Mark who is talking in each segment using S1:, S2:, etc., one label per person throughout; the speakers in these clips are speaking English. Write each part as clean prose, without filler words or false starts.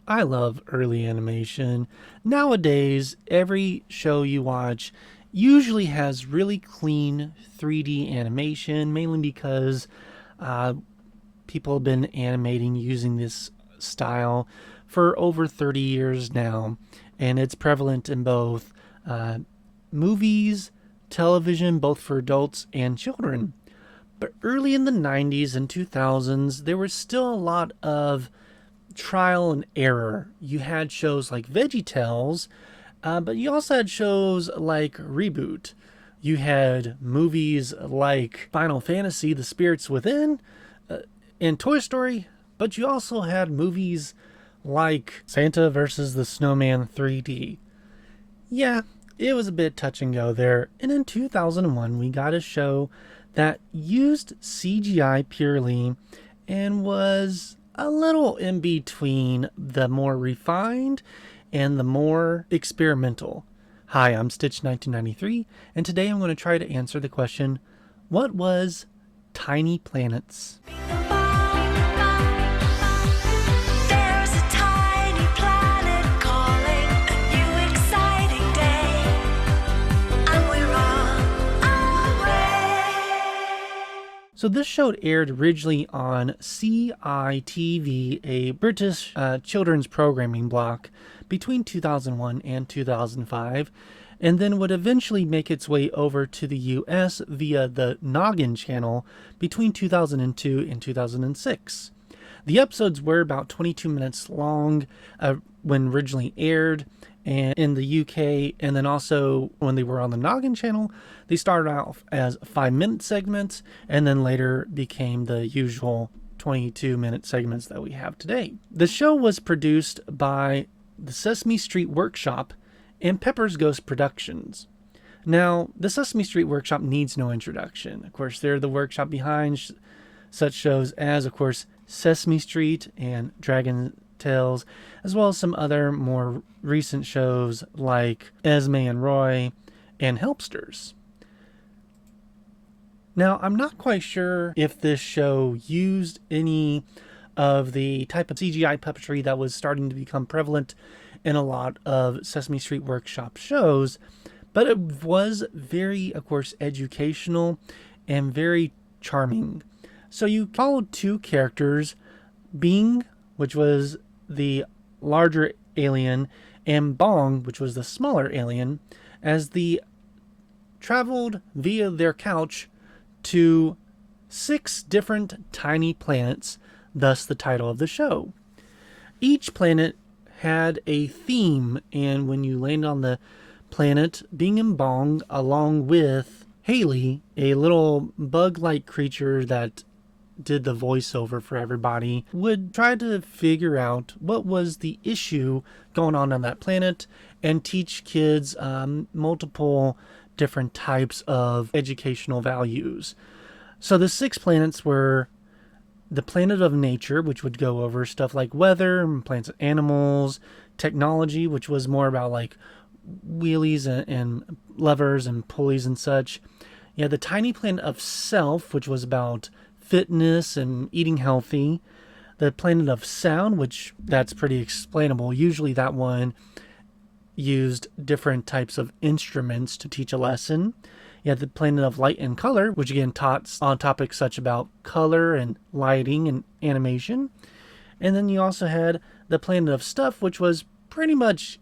S1: I love early animation. Nowadays, every show you watch usually has really clean 3D animation, mainly because uh, people have been animating using this style for over 30 years now, and it's prevalent in both uh, movies, television, both for adults and children. But early in the 90s and 2000s, there was still a lot of trial and error. You had shows like VeggieTales, but you also had shows like Reboot. You had movies like Final Fantasy, The Spirits Within, and Toy Story, but you also had movies like Santa versus the Snowman 3D. Yeah, it was a bit touch and go there. And in 2001, we got a show that used CGI purely and was a little in between the more refined and the more experimental. Hi, I'm Stitch1993, and today I'm going to try to answer the question, what was Tiny Planets? So this show aired originally on CITV, a British children's programming block, between 2001 and 2005, and then would eventually make its way over to the US via the Noggin channel between 2002 and 2006. The episodes were about 22 minutes long when originally aired, and in the UK, and then also when they were on the Noggin channel, they started off as 5-minute segments and then later became the usual 22-minute segments that we have today. The show was produced by the Sesame Street Workshop and Pepper's Ghost Productions. Now, the Sesame Street Workshop needs no introduction. Of course, they're the workshop behind such shows as, of course, Sesame Street and Dragon Tales, as well as some other more recent shows like Esme and Roy and Helpsters. Now, I'm not quite sure if this show used any of the type of CGI puppetry that was starting to become prevalent in a lot of Sesame Street Workshop shows, but it was very, of course, educational and very charming. So you followed two characters, Bing, which was the larger alien, and Bong, which was the smaller alien, as they traveled via their couch to 6 different tiny planets, thus the title of the show. Each planet had a theme, and when you land on the planet, Bing and Bong, along with Haley, a little bug-like creature that did the voiceover for everybody, would try to figure out what was the issue going on that planet and teach kids multiple different types of educational values. So the 6 planets were the planet of nature, which would go over stuff like weather and plants and animals, technology, which was more about like wheelies and levers and pulleys and such. You had the tiny planet of self, which was about fitness and eating healthy. The planet of sound, which that's pretty explainable. Usually that one used different types of instruments to teach a lesson. You had the planet of light and color, which again taught on topics such about color and lighting and animation. And then you also had the planet of stuff, which was pretty much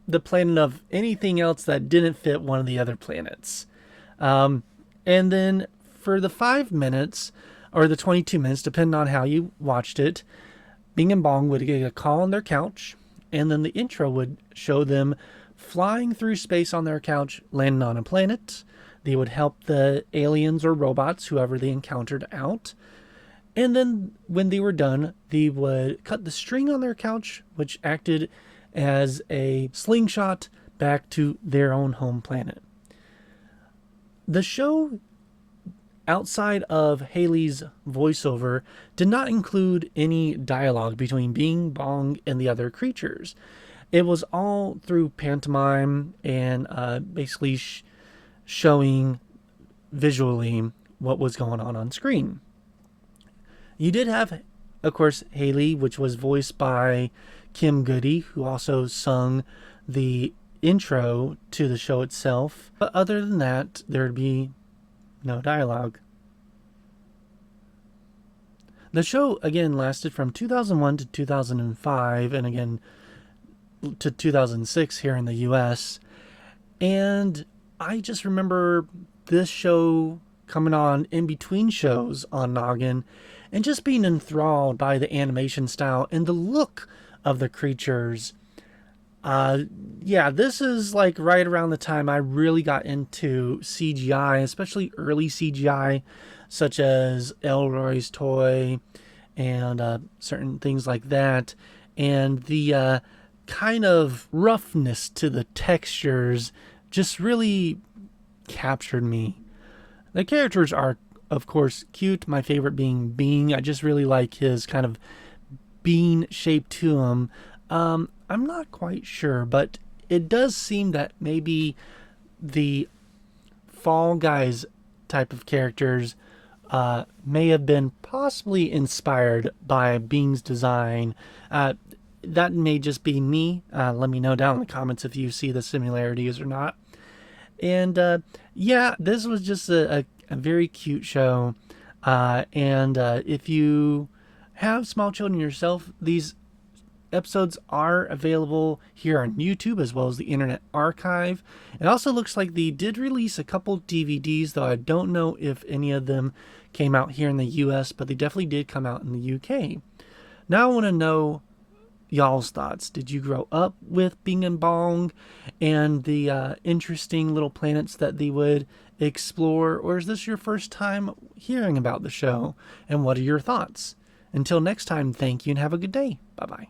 S1: the planet of anything else that didn't fit one of the other planets. And then for the 5 minutes, or the 22 minutes, depending on how you watched it, Bing and Bong would get a call on their couch, and then the intro would show them flying through space on their couch, landing on a planet. They would help the aliens or robots, whoever they encountered, out. And then when they were done, they would cut the string on their couch, which acted as a slingshot back to their own home planet. The show, outside of Haley's voiceover, did not include any dialogue between Bing, Bong, and the other creatures. It was all through pantomime and basically showing visually what was going on screen. You did have, of course, Haley, which was voiced by Kim Goody, who also sung the intro to the show itself. But other than that, there'd be no dialogue. The show, again, lasted from 2001 to 2005, and again to 2006 here in the US. And I just remember this show coming on in between shows on Noggin and just being enthralled by the animation style and the look of the creatures. Yeah, this is like right around the time I really got into CGI, especially early CGI, such as Elroy's Toy and certain things like that. And the kind of roughness to the textures just really captured me. The characters are, of course, cute. My favorite being Bing. I just really like his kind of bean shape to him. I'm not quite sure, but it does seem that maybe the Fall Guys type of characters may have been possibly inspired by Bing's design. That may just be me. Let me know down in the comments if you see the similarities or not. And yeah, this was just a very cute show. And if you have small children yourself, these episodes are available here on YouTube as well as the Internet Archive. It also looks like they did release a couple DVDs, though I don't know if any of them came out here in the US, but they definitely did come out in the UK. Now I want to know y'all's thoughts. Did you grow up with Bing and Bong and the interesting little planets that they would explore, or is this your first time hearing about the show? And what are your thoughts? Until next time, thank you and have a good day. Bye-bye.